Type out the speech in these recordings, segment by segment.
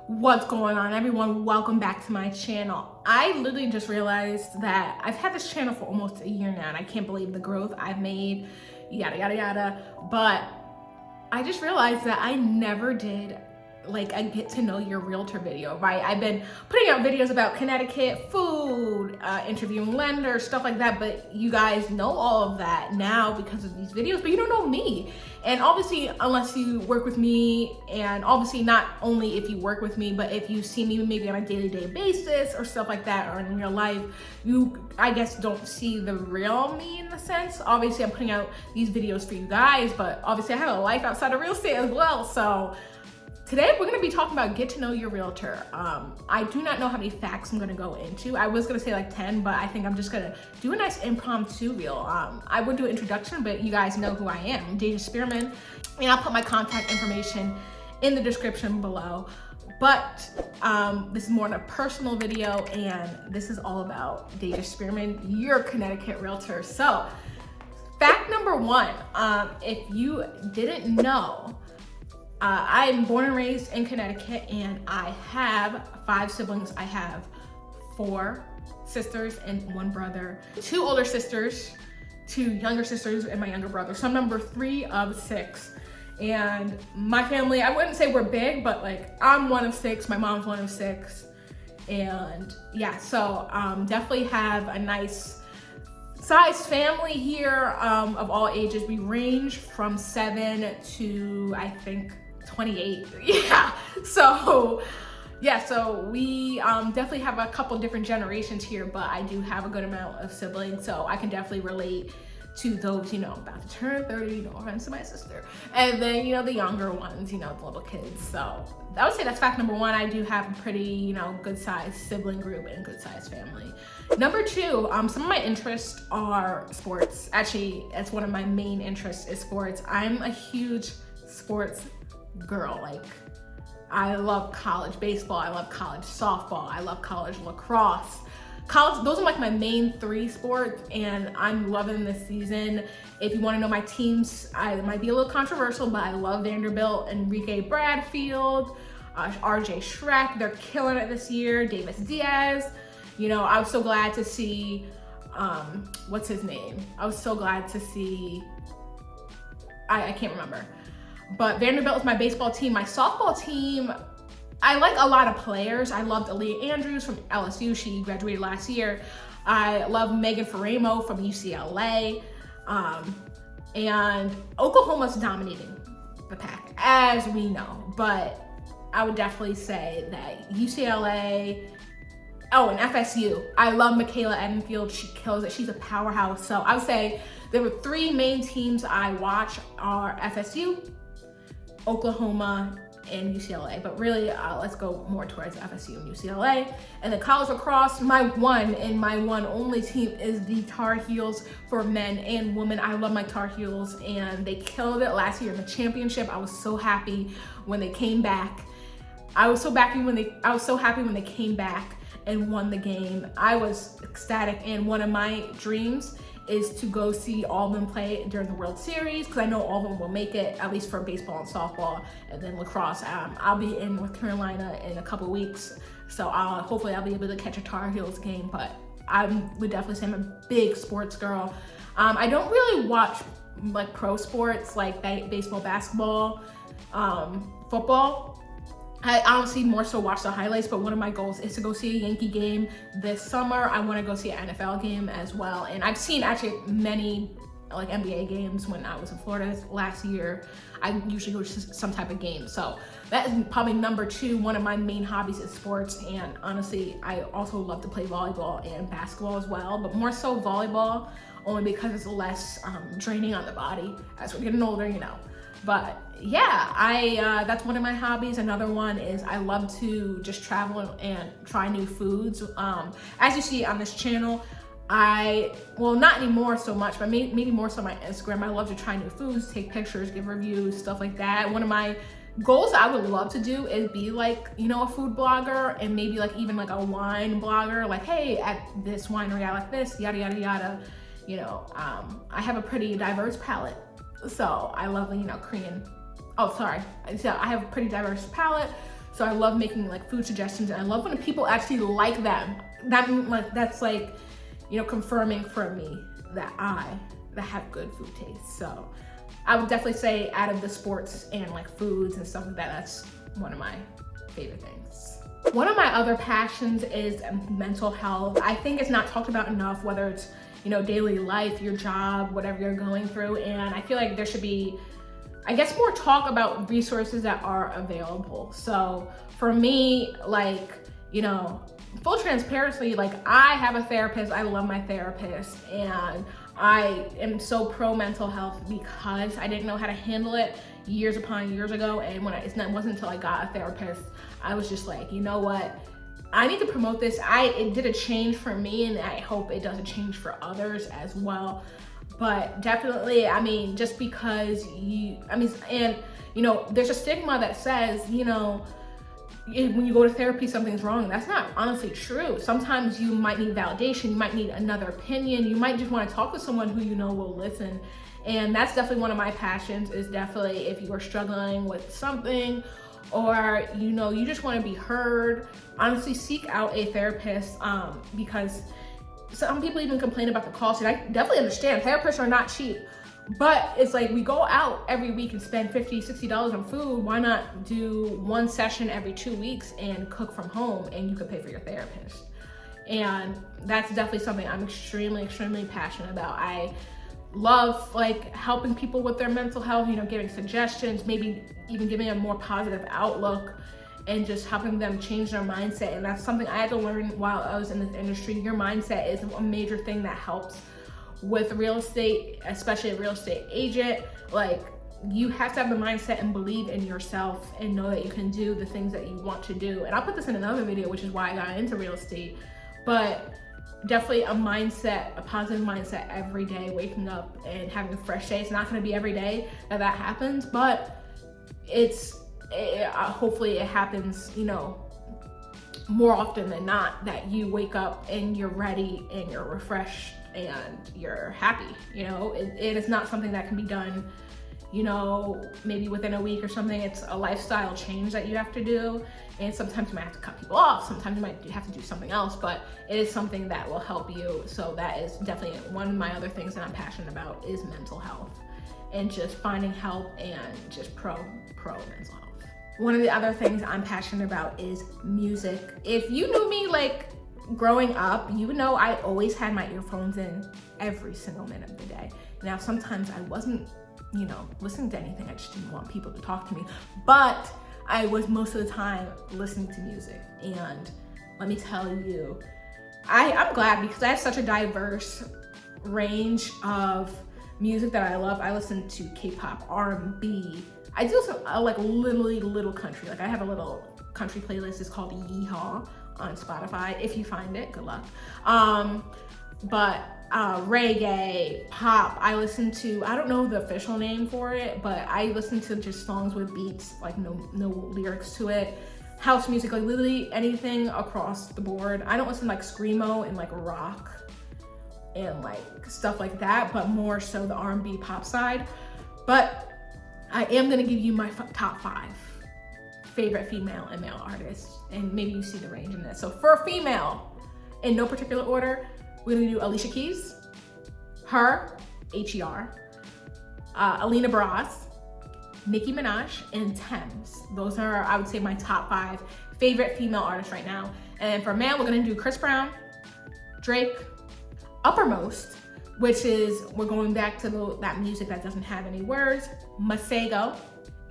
What's going on, everyone? Welcome back to my channel. I literally just realized that I've had this channel for almost a year now and I can't believe the growth I've made, yada yada yada. But I just realized that I never did like a get to know your realtor video, right? I've been putting out videos about Connecticut, food, interviewing lenders, stuff like that, but you guys know all of that now because of these videos, but you don't know me. And obviously, unless you work with me, and obviously not only if you work with me, but if you see me maybe on a day-to-day basis or stuff like that, or in real life, you, I guess, don't see the real me in the sense. Obviously, I'm putting out these videos for you guys, but obviously I have a life outside of real estate as well, so today, we're gonna be talking about get to know your realtor. I do not know how many facts I'm gonna go into. I was gonna say like 10, but I think I'm just gonna do a nice impromptu reel. I would do an introduction, but you guys know who I am. I'm Deja Spearman, and I'll put my contact information in the description below. But this is more of a personal video, and this is all about Deja Spearman, your Connecticut Realtor. So, fact number one, if you didn't know, I'm born and raised in Connecticut, and I have 5 siblings. I have 4 sisters and 1 brother, 2 older sisters, 2 younger sisters, and my younger brother. So I'm number 3 of 6. And my family, I wouldn't say we're big, but like I'm 1 of 6, my mom's 1 of 6. And yeah, so definitely have a nice size family here of all ages. We range from 7 to, I think, 28. Yeah, so we definitely have a couple different generations here, but I do have a good amount of siblings, so I can definitely relate to those, you know, about to turn 30, no offense to my sister, and then, you know, the younger ones, you know, the little kids. So I would say that's fact number 1. I do have a pretty, you know, good sized sibling group and good sized family. Number 2, some of my interests are sports. Actually, that's one of my main interests is sports. I'm a huge sports girl. Like, I love college baseball, I love college softball, I love college lacrosse. Those are like my main 3 sports, and I'm loving this season. If you want to know my teams, it might be a little controversial, but I love Vanderbilt, Enrique Bradfield, RJ Schreck. They're killing it this year. Davis Diaz. You know, I was so glad to see, what's his name? I was so glad to see, I can't remember. But Vanderbilt is my baseball team. My softball team, I like a lot of players. I loved Aaliyah Andrews from LSU. She graduated last year. I love Megan Faramo from UCLA. And Oklahoma's dominating the pack, as we know. But I would definitely say that UCLA, oh, and FSU. I love Michaela Edenfield. She kills it. She's a powerhouse. So I would say there were 3 main teams I watch are FSU, Oklahoma, and UCLA. But really, let's go more towards FSU and UCLA. And the college lacrosse, my one and my one only team is the Tar Heels for men and women. I love my Tar Heels, and they killed it last year in the championship. I was so happy when they came back. I was so happy when they came back and won the game. I was ecstatic, and one of my dreams is to go see all of them play during the World Series, because I know all of them will make it, at least for baseball and softball, and then lacrosse. I'll be in North Carolina in a couple weeks, so hopefully I'll be able to catch a Tar Heels game, but I would definitely say I'm a big sports girl. I don't really watch like pro sports like baseball, basketball, football. I honestly more so watch the highlights, but one of my goals is to go see a Yankee game this summer. I want to go see an NFL game as well. And I've seen actually many like NBA games when I was in Florida last year. I usually go to some type of game. So that is probably number 2. One of my main hobbies is sports. And honestly, I also love to play volleyball and basketball as well, but more so volleyball, only because it's less draining on the body as we're getting older, you know. But yeah, that's one of my hobbies. Another one is I love to just travel and try new foods. As you see on this channel, well, not anymore so much, but maybe more so on my Instagram, I love to try new foods, take pictures, give reviews, stuff like that. One of my goals I would love to do is be like, you know, a food blogger, and maybe like even like a wine blogger, like, hey, at this winery I like this, yada yada yada. You know, I have a pretty diverse palate. So I love, you know, Korean. Oh, sorry. So I have a pretty diverse palate. So I love making like food suggestions, and I love when people actually like them. That's like, you know, confirming for me that I have good food taste. So I would definitely say out of the sports and like foods and stuff like that, that's one of my favorite things. One of my other passions is mental health. I think it's not talked about enough, whether it's, you know, daily life, your job, whatever you're going through. And I feel like there should be, I guess, more talk about resources that are available. So for me, like, you know, full transparency, like I have a therapist. I love my therapist, and I am so pro mental health because I didn't know how to handle it years upon years ago. And when it wasn't until I got a therapist, I was just like, you know what? I need to promote this. It did a change for me, and I hope it does a change for others as well. But definitely, I mean, just because and you know, there's a stigma that says, you know, when you go to therapy, something's wrong. That's not honestly true. Sometimes you might need validation, you might need another opinion, you might just want to talk to someone who you know will listen. And that's definitely one of my passions, is definitely if you are struggling with something, or you know, you just want to be heard, honestly seek out a therapist, because some people even complain about the cost, and I definitely understand therapists are not cheap. But it's like, we go out every week and spend $50, $60 on food. Why not do one session every 2 weeks and cook from home, and you could pay for your therapist? And that's definitely something I'm extremely, extremely passionate about. I love like helping people with their mental health, you know, giving suggestions, maybe even giving a more positive outlook, and just helping them change their mindset. And that's something I had to learn while I was in this industry. Your mindset is a major thing that helps with real estate, especially a real estate agent. Like, you have to have the mindset and believe in yourself and know that you can do the things that you want to do. And I'll put this in another video, which is why I got into real estate. But definitely a mindset, a positive mindset every day, waking up and having a fresh day. It's not going to be every day that happens, but hopefully it happens, you know, more often than not, that you wake up and you're ready and you're refreshed and you're happy. You know, it is not something that can be done, you know, maybe within a week or something. It's a lifestyle change that you have to do. And sometimes you might have to cut people off. Sometimes you might have to do something else, but it is something that will help you. So that is definitely one of my other things that I'm passionate about, is mental health, and just finding help, and just pro mental health. One of the other things I'm passionate about is music. If you knew me like growing up, you know I always had my earphones in every single minute of the day. Now, sometimes I wasn't, you know, listening to anything. I just didn't want people to talk to me. But I was most of the time listening to music. And let me tell you, I'm glad, because I have such a diverse range of music that I love. I listen to K-pop, R&B. I do some like literally little country. Like I have a little country playlist. It's called 𝐂𝐎𝐿 on Spotify. If you find it, good luck. But reggae, pop, I listen to, I don't know the official name for it, but I listen to just songs with beats, like no lyrics to it. House music, like literally anything across the board. I don't listen to like screamo and like rock and like stuff like that, but more so the R&B pop side. But I am gonna give you my top 5 favorite female and male artists, and maybe you see the range in this. So for female, in no particular order, we're gonna do Alicia Keys, her, H.E.R., Alina Baraz, Nicki Minaj, and Thames. Those are, I would say, my top 5 favorite female artists right now. And for male, we're gonna do Chris Brown, Drake, Uppermost, which is, we're going back to that music that doesn't have any words, Masego.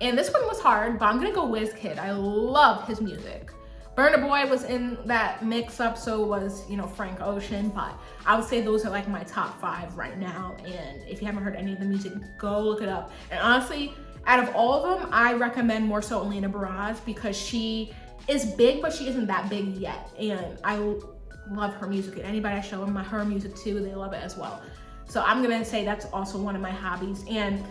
And this one was hard, but I'm gonna go 𝐂𝐍𝐍𝐄𝐒. I love his music. Burna Boy was in that mix up, so was, you know, Frank Ocean, but I would say those are like my top 5 right now. And if you haven't heard any of the music, go look it up. And honestly, out of all of them, I recommend more so Alina Baraz, because she is big, but she isn't that big yet. And I love her music, and anybody I show them her music too, they love it as well. So I'm gonna say that's also one of my hobbies. And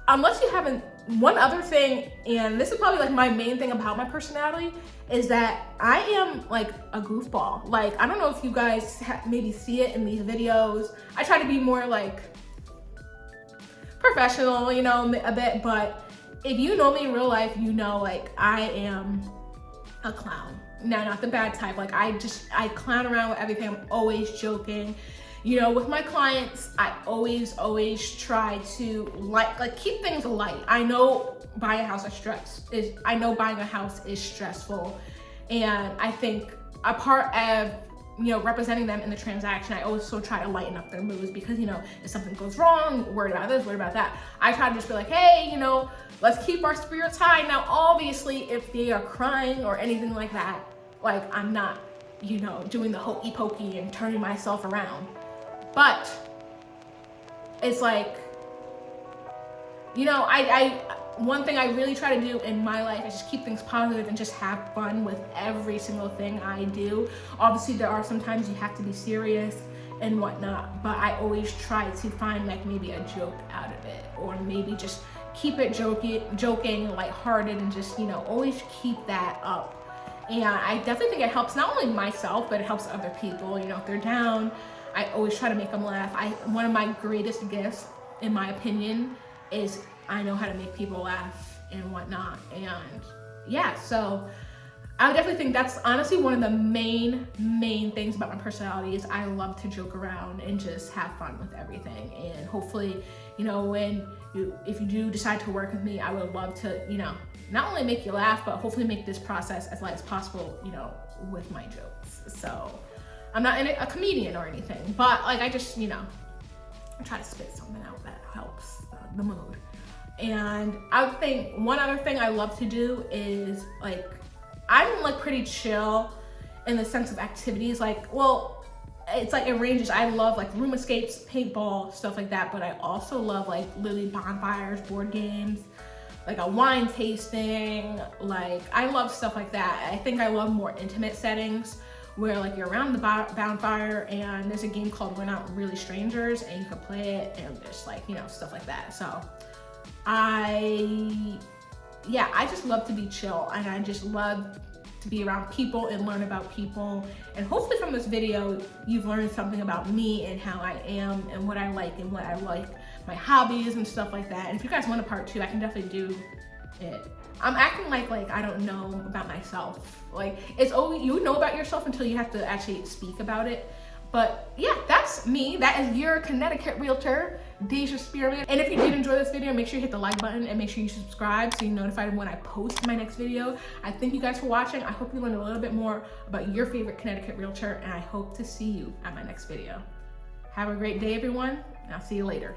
unless you haven't, one other thing, and this is probably like my main thing about my personality, is that I am like a goofball. Like, I don't know if you guys maybe see it in these videos. I try to be more like professional, you know, a bit, but if you know me in real life, you know, like I am a clown. Now, not the bad type. Like I clown around with everything. I'm always joking. You know, with my clients, I always try to like keep things light. I know buying a house is stressful, and I think a part of, you know, representing them in the transaction, I also try to lighten up their moods, because, you know, if something goes wrong, worried about this, worried about that, I try to just be like, hey, you know, let's keep our spirits high. Now, obviously, if they are crying or anything like that, like, I'm not, you know, doing the hokey pokey and turning myself around. But it's like, you know, one thing I really try to do in my life is just keep things positive and just have fun with every single thing I do. Obviously, there are some times you have to be serious and whatnot, but I always try to find like maybe a joke out of it, or maybe just keep it joking, lighthearted, and just, you know, always keep that up. And I definitely think it helps not only myself, but it helps other people. You know, if they're down, I always try to make them laugh. One of my greatest gifts, in my opinion, is I know how to make people laugh and whatnot. And yeah, so I would definitely think that's honestly one of the main things about my personality is I love to joke around and just have fun with everything. And hopefully, you know, if you do decide to work with me, I would love to, you know, not only make you laugh, but hopefully make this process as light as possible, you know, with my jokes. So I'm not a comedian or anything, but like I just, you know, I try to spit something out that helps the mood. And I would think one other thing I love to do is like, I'm like pretty chill in the sense of activities. Like, well, it's like it ranges. I love like room escapes, paintball, stuff like that. But I also love like literally bonfires, board games, like a wine tasting. Like I love stuff like that. I think I love more intimate settings where like you're around the bonfire and there's a game called We're Not Really Strangers and you can play it and just like, you know, stuff like that. So I just love to be chill, and I just love to be around people and learn about people. And hopefully from this video, you've learned something about me and how I am and what I like and what I like, my hobbies and stuff like that. And if you guys want a part 2, I can definitely do it. I'm acting like I don't know about myself. Like it's always, you know about yourself until you have to actually speak about it. But yeah, that's me. That is your Connecticut Realtor, Deja Spearman. And if you did enjoy this video, make sure you hit the like button and make sure you subscribe so you're notified when I post my next video. I thank you guys for watching. I hope you learned a little bit more about your favorite Connecticut Realtor, and I hope to see you at my next video. Have a great day, everyone, and I'll see you later.